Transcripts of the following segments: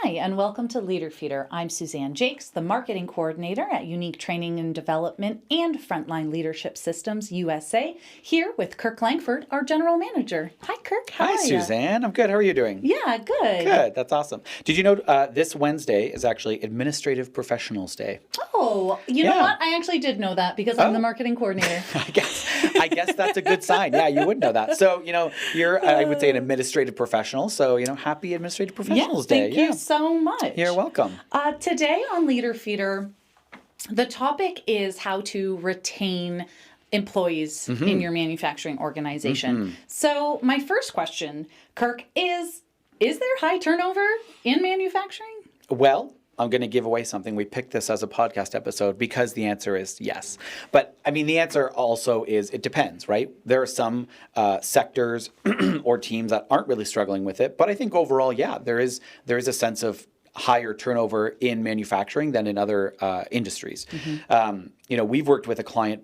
Hi, and welcome to Leader Feeder. I'm Suzanne Jakes, the marketing coordinator at Unique Training and Development and Frontline Leadership Systems USA, here with Kirk Langford, our general manager. Hi, Kirk. How Hi, are ya? Suzanne. I'm good. How are you doing? Yeah, good. Good. That's awesome. Did you know this Wednesday is actually Administrative Professionals Day? Oh, you know Yeah. what? I actually did know that because I'm the Oh. marketing coordinator. I guess that's a good sign. Yeah, you would know that. So, you're, I would say, an administrative professional. So, happy Administrative Professionals Day. Thank you so much. You're welcome. Today on Leader Feeder, the topic is how to retain employees in your manufacturing organization. So my first question, Kirk, is there high turnover in manufacturing? Well, I'm going to give away something. We picked this as a podcast episode because the answer is yes. But I mean, the answer also is it depends, right? There are some sectors or teams that aren't really struggling with it. But I think overall, yeah, there is a sense of higher turnover in manufacturing than in other industries. We've worked with a client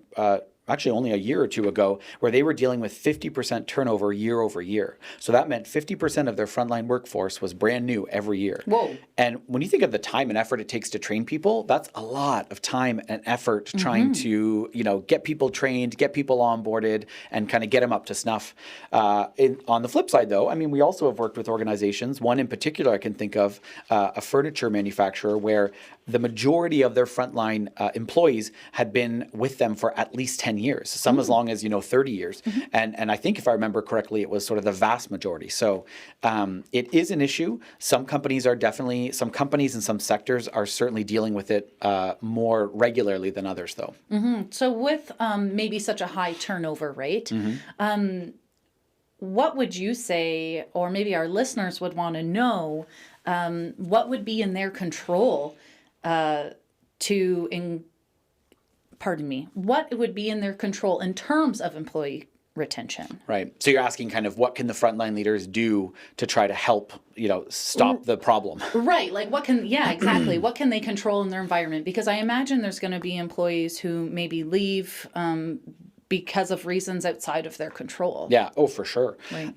actually only a year or two ago, where they were dealing with 50% turnover year over year. So that meant 50% of their frontline workforce was brand new every year. Whoa. And when you think of the time and effort it takes to train people, that's a lot of time and effort trying to, get people trained, get people onboarded, and kind of get them up to snuff. On the flip side, though, I mean, we also have worked with organizations, one in particular I can think of, a furniture manufacturer, where the majority of their frontline employees had been with them for at least 10 years, some as long as 30 years. And I think if I remember correctly, it was sort of the vast majority. So it is an issue. Some companies and some sectors are certainly dealing with it more regularly than others, though. So with maybe such a high turnover rate, what would you say, or maybe our listeners would want to know, what would be in their control what would be in their control in terms of employee retention? Right. So you're asking kind of what can the frontline leaders do to try to help, stop the problem? Right. Like exactly. What can they control in their environment? Because I imagine there's going to be employees who maybe leave because of reasons outside of their control. Yeah. Oh, for sure. Right.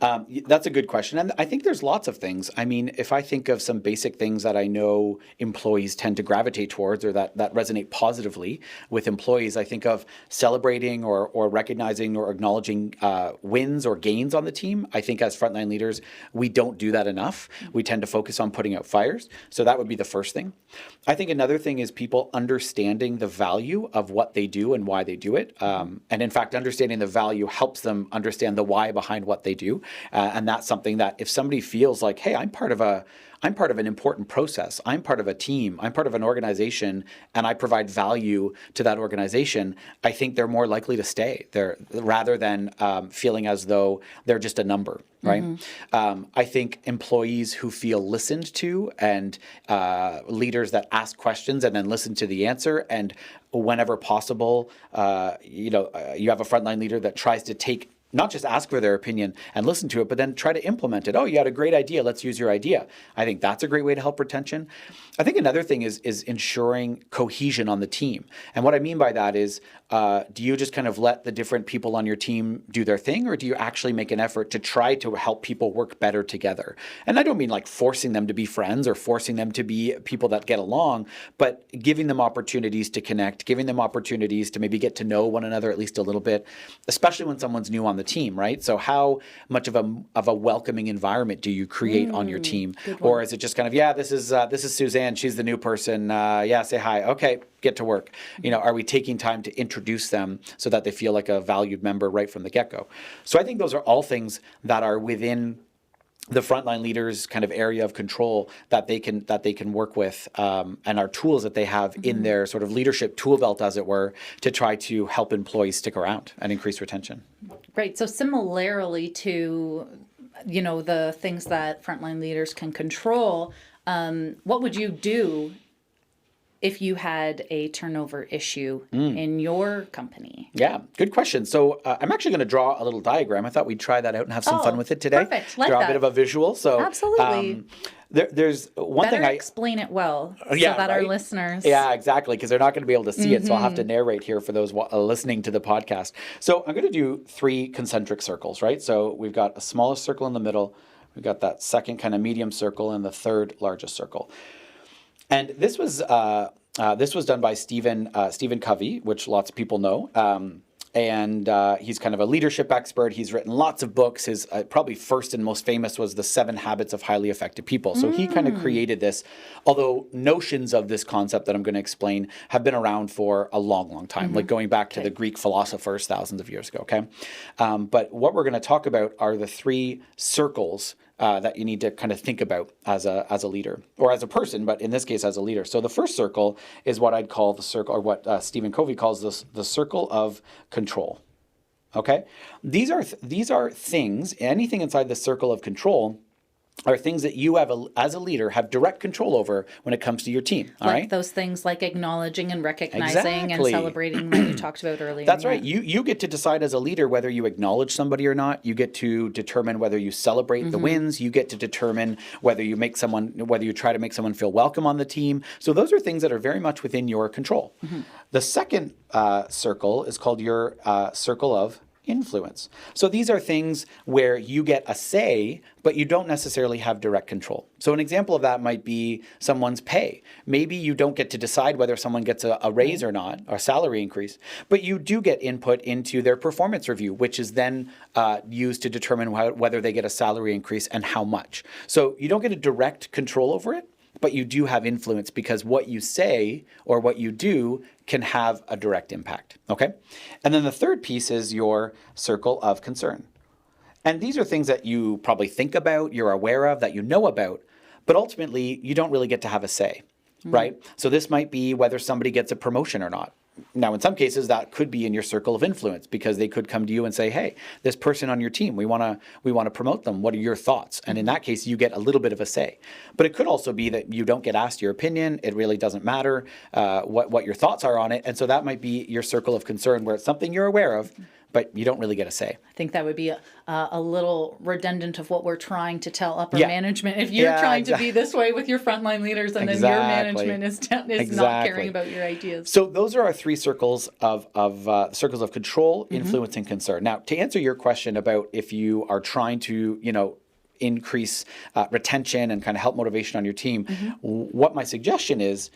That's a good question. And I think there's lots of things. I mean, if I think of some basic things that I know employees tend to gravitate towards or that resonate positively with employees, I think of celebrating or recognizing or acknowledging wins or gains on the team. I think as frontline leaders, we don't do that enough. We tend to focus on putting out fires. So that would be the first thing. I think another thing is people understanding the value of what they do and why they do it. And in fact, understanding the value helps them understand the why behind what they do. And that's something that if somebody feels like, hey, I'm part of an important process. I'm part of a team. I'm part of an organization, and I provide value to that organization. I think they're more likely to stay there rather than feeling as though they're just a number, right? I think employees who feel listened to and leaders that ask questions and then listen to the answer, and whenever possible, you have a frontline leader that tries to not just ask for their opinion and listen to it, but then try to implement it. Oh, you had a great idea. Let's use your idea. I think that's a great way to help retention. I think another thing is ensuring cohesion on the team. And what I mean by that is, do you just kind of let the different people on your team do their thing, or do you actually make an effort to try to help people work better together? And I don't mean like forcing them to be friends or forcing them to be people that get along, but giving them opportunities to connect, giving them opportunities to maybe get to know one another at least a little bit, especially when someone's new on the team, right? So how much of a welcoming environment do you create on your team? Or is it just kind of, this is Suzanne, she's the new person, say hi, okay, get to work. Are we taking time to introduce them so that they feel like a valued member right from the get-go? So I think those are all things that are within the frontline leaders' kind of area of control that they can work with, and are tools that they have in their sort of leadership tool belt, as it were, to try to help employees stick around and increase retention. Great. So similarly to, the things that frontline leaders can control, what would you do if you had a turnover issue in your company? Yeah, good question. So I'm actually going to draw a little diagram. I thought we'd try that out and have some fun with it today. Perfect. Draw a bit of a visual. So absolutely. There's one thing explain it well so that our listeners. Yeah, exactly, because they're not going to be able to see it. So I'll have to narrate here for those listening to the podcast. So I'm going to do 3 concentric circles, right? So we've got a smallest circle in the middle. We got that second kind of medium circle and the third largest circle. And this was done by Stephen Covey, which lots of people know. And he's kind of a leadership expert. He's written lots of books. His probably first and most famous was The 7 Habits of Highly Effective People. So he kind of created this, although notions of this concept that I'm going to explain have been around for a long, long time, like going back to the Greek philosophers thousands of years ago, okay? But what we're going to talk about are the 3 circles that you need to kind of think about as a leader or as a person, but in this case as a leader. So the first circle is what I'd call the circle, or what Stephen Covey calls the circle of control. Okay, these are things. Anything inside the circle of control are things that you have as a leader have direct control over when it comes to your team. All like right, those things like acknowledging and recognizing and Exactly. celebrating that you talked about earlier. That's right. You get to decide as a leader whether you acknowledge somebody or not. You get to determine whether you celebrate the wins. You get to determine whether you try to make someone feel welcome on the team. So those are things that are very much within your control. The second circle is called your circle of influence. So these are things where you get a say, but you don't necessarily have direct control. So an example of that might be someone's pay. Maybe you don't get to decide whether someone gets a raise or not, or a salary increase, but you do get input into their performance review, which is then used to determine whether they get a salary increase and how much. So you don't get a direct control over it, but you do have influence because what you say or what you do can have a direct impact, okay? And then the third piece is your circle of concern. And these are things that you probably think about, you're aware of, that you know about, but ultimately you don't really get to have a say, right? So this might be whether somebody gets a promotion or not. Now, in some cases, that could be in your circle of influence because they could come to you and say, hey, this person on your team, we want to promote them. What are your thoughts? And in that case, you get a little bit of a say. But it could also be that you don't get asked your opinion. It really doesn't matter what your thoughts are on it. And so that might be your circle of concern where it's something you're aware of, but you don't really get a say. I think that would be a little redundant of what we're trying to tell upper Yeah. management. If you're trying to be this way with your frontline leaders and then your management is not caring about your ideas. So those are our 3 circles of circles of control, influence, and concern. Now, to answer your question about if you are trying to, increase retention and kind of help motivation on your team, what my suggestion is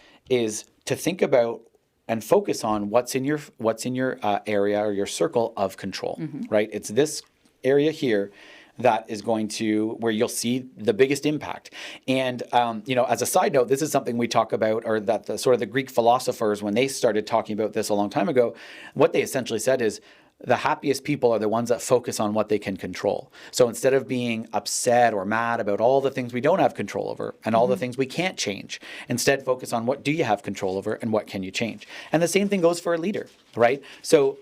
to think about and focus on what's in your area or your circle of control, right? It's this area here that is going to where you'll see the biggest impact. And as a side note, this is something we talk about, or that the Greek philosophers, when they started talking about this a long time ago, what they essentially said is the happiest people are the ones that focus on what they can control. So instead of being upset or mad about all the things we don't have control over and all the things we can't change, instead focus on what do you have control over and what can you change. And the same thing goes for a leader, right? So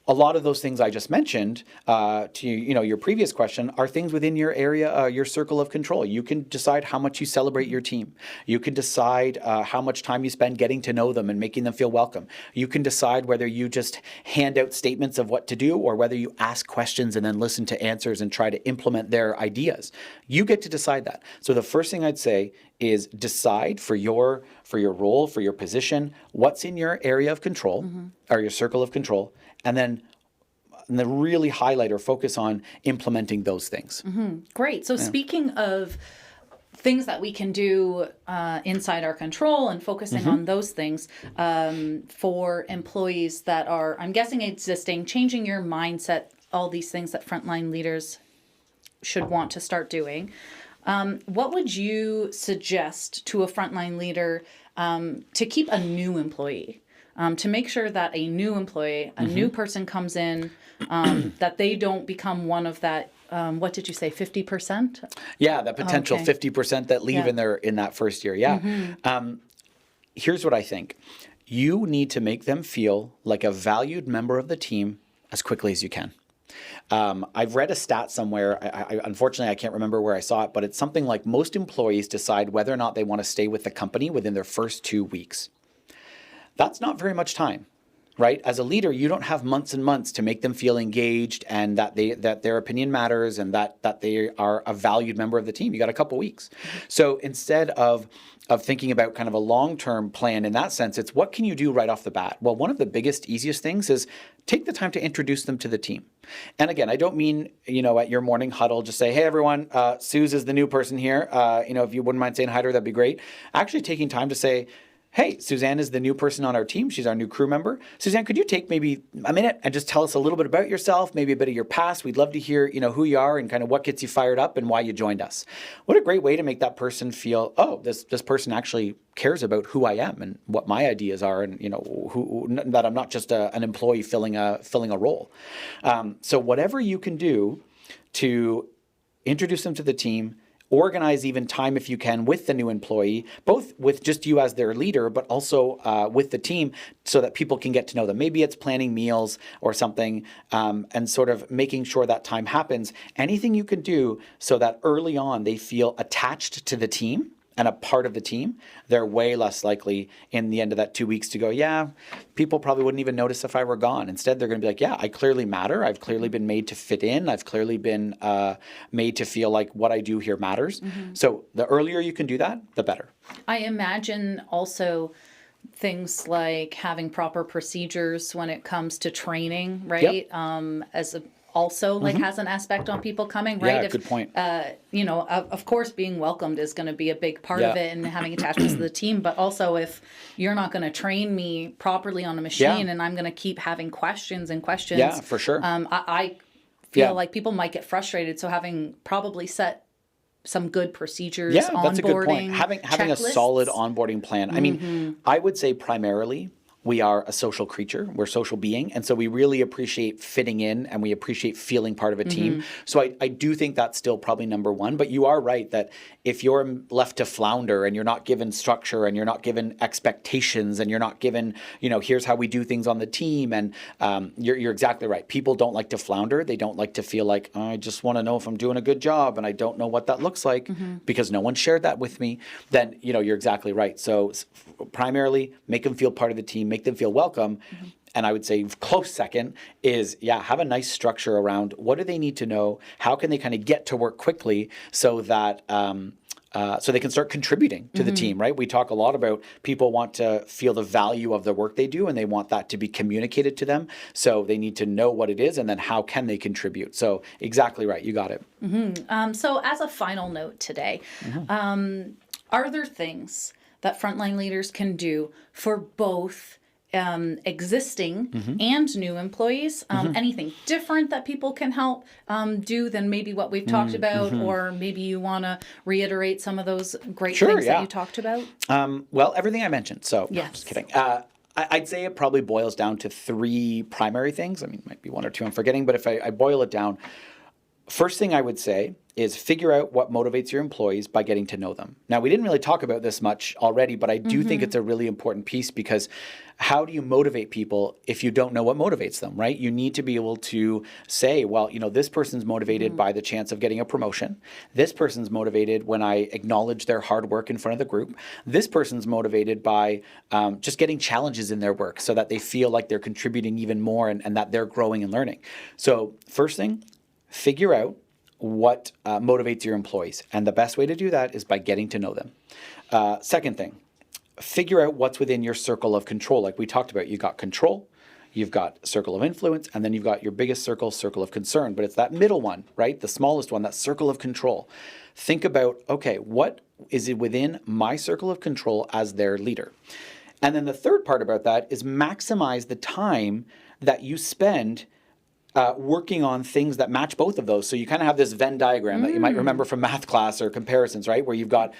a lot of those things I just mentioned to your previous question are things within your area, your circle of control. You can decide how much you celebrate your team. You can decide how much time you spend getting to know them and making them feel welcome. You can decide whether you just hand out statements of what to do or whether you ask questions and then listen to answers and try to implement their ideas. You get to decide that. So the first thing I'd say is decide for your role, for your position, what's in your area of control or your circle of control, and then really highlight or focus on implementing those things. Great. So speaking of things that we can do inside our control and focusing on those things for employees that are, I'm guessing, existing, changing your mindset, all these things that frontline leaders should want to start doing. What would you suggest to a frontline leader to keep a new employee? To make sure that a new employee, a new person comes in, that they don't become one of that, what did you say, 50%? Yeah, that potential 50% that leave in that first year. Yeah. Here's what I think. You need to make them feel like a valued member of the team as quickly as you can. I've read a stat somewhere, unfortunately I can't remember where I saw it, but it's something like most employees decide whether or not they want to stay with the company within their first 2 weeks. That's not very much time, right? As a leader, you don't have months and months to make them feel engaged and that their opinion matters and that they are a valued member of the team. You got a couple weeks. So instead of thinking about kind of a long-term plan in that sense, it's what can you do right off the bat? Well, one of the biggest, easiest things is take the time to introduce them to the team. And again, I don't mean, at your morning huddle, just say, hey, everyone, Suze is the new person here. If you wouldn't mind saying hi to her, that'd be great. Actually taking time to say, hey, Suzanne is the new person on our team. She's our new crew member. Suzanne, could you take maybe a minute and just tell us a little bit about yourself, maybe a bit of your past? We'd love to hear, who you are and kind of what gets you fired up and why you joined us. What a great way to make that person feel, oh, this person actually cares about who I am and what my ideas are, and that I'm not just an employee filling a role. So whatever you can do to introduce them to the team, organize even time if you can with the new employee, both with just you as their leader, but also with the team so that people can get to know them. Maybe it's planning meals or something and sort of making sure that time happens. Anything you can do so that early on they feel attached to the team and a part of the team, they're way less likely in the end of that 2 weeks to go, yeah, people probably wouldn't even notice if I were gone. Instead, they're going to be like, yeah, I clearly matter. I've clearly been made to fit in. I've clearly been made to feel like what I do here matters. Mm-hmm. So the earlier you can do that, the better. I imagine also things like having proper procedures when it comes to training, right? Yep. Also has an aspect on people coming, right? Yeah, good point. Of course, being welcomed is going to be a big part of it and having attachments to the team. But also, if you're not going to train me properly on a machine and I'm going to keep having questions, yeah, for sure. I feel like people might get frustrated. So having probably set some good procedures, onboarding, that's a good point. Having a solid onboarding plan. I mean, I would say primarily, we are a social creature. We're a social being. And so we really appreciate fitting in and we appreciate feeling part of a team. So I do think that's still probably number one. But you are right that if you're left to flounder and you're not given structure and you're not given expectations and you're not given, here's how we do things on the team. And you're exactly right. People don't like to flounder. They don't like to feel like, oh, I just want to know if I'm doing a good job and I don't know what that looks like because no one shared that with me. Then, you're exactly right. So primarily make them feel part of the team, make them feel welcome. And I would say close second is, have a nice structure around what do they need to know? How can they kind of get to work quickly so that so they can start contributing to the team, right? We talk a lot about people want to feel the value of the work they do and they want that to be communicated to them. So they need to know what it is and then how can they contribute? So exactly right. You got it. So as a final note today, are there things that frontline leaders can do for both existing and new employees? Anything different that people can help do than maybe what we've talked about, or maybe you want to reiterate some of those great things that you talked about? Well, everything I mentioned. So, yes. No, just kidding. I'd say it probably boils down to three primary things. I mean, might be one or two I'm forgetting, but if I boil it down, first thing I would say is figure out what motivates your employees by getting to know them. Now, we didn't really talk about this much already, but I do think it's a really important piece because how do you motivate people if you don't know what motivates them, right? You need to be able to say, well, this person's motivated by the chance of getting a promotion. This person's motivated when I acknowledge their hard work in front of the group. This person's motivated by just getting challenges in their work so that they feel like they're contributing even more and that they're growing and learning. So first thing, figure out what motivates your employees. And the best way to do that is by getting to know them. Second thing, figure out what's within your circle of control. Like we talked about, you got control, you've got circle of influence, and then you've got your biggest circle of concern. But it's that middle one, right? The smallest one, that circle of control. Think about, okay, what is it within my circle of control as their leader? And then the third part about that is maximize the time that you spend working on things that match both of those. So you kind of have this Venn diagram that you might remember from math class or comparisons, right? Where you've got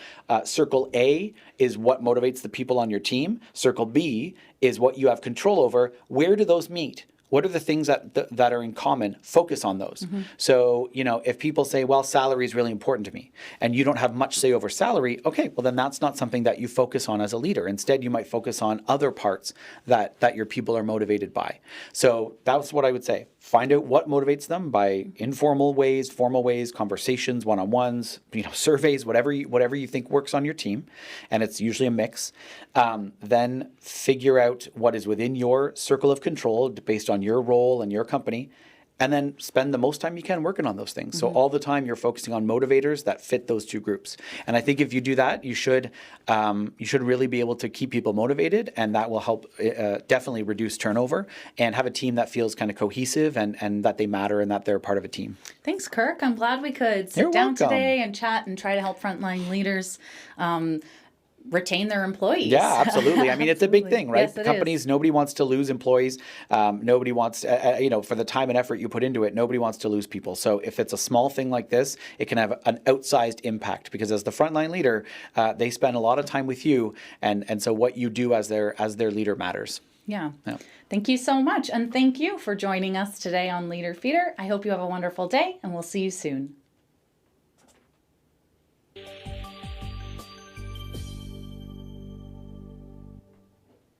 circle A is what motivates the people on your team. Circle B is what you have control over. Where do those meet? What are the things that are in common? Focus on those. So, if people say, well, salary is really important to me, and you don't have much say over salary, okay, well, then that's not something that you focus on as a leader. Instead, you might focus on other parts that your people are motivated by. So that's what I would say. find out what motivates them by informal ways, formal ways, conversations, one-on-ones, surveys, whatever you think works on your team, and it's usually a mix. Then figure out what is within your circle of control based on your role and your company, and then spend the most time you can working on those things. So all the time you're focusing on motivators that fit those two groups. And I think if you do that, you should really be able to keep people motivated, and that will help definitely reduce turnover and have a team that feels kind of cohesive and that they matter and that they're part of a team. Thanks, Kirk. I'm glad we could sit You're down welcome. today and chat and try to help frontline leaders retain their employees. Yeah, absolutely. I mean, it's a big thing, right? Yes, it Companies, nobody wants to lose employees. Nobody wants, for the time and effort you put into it, nobody wants to lose people. So if it's a small thing like this, it can have an outsized impact, because as the frontline leader, they spend a lot of time with you, and so what you do as their leader matters. Yeah. Yeah. Thank you so much. And thank you for joining us today on Leader Feeder. I hope you have a wonderful day, and we'll see you soon.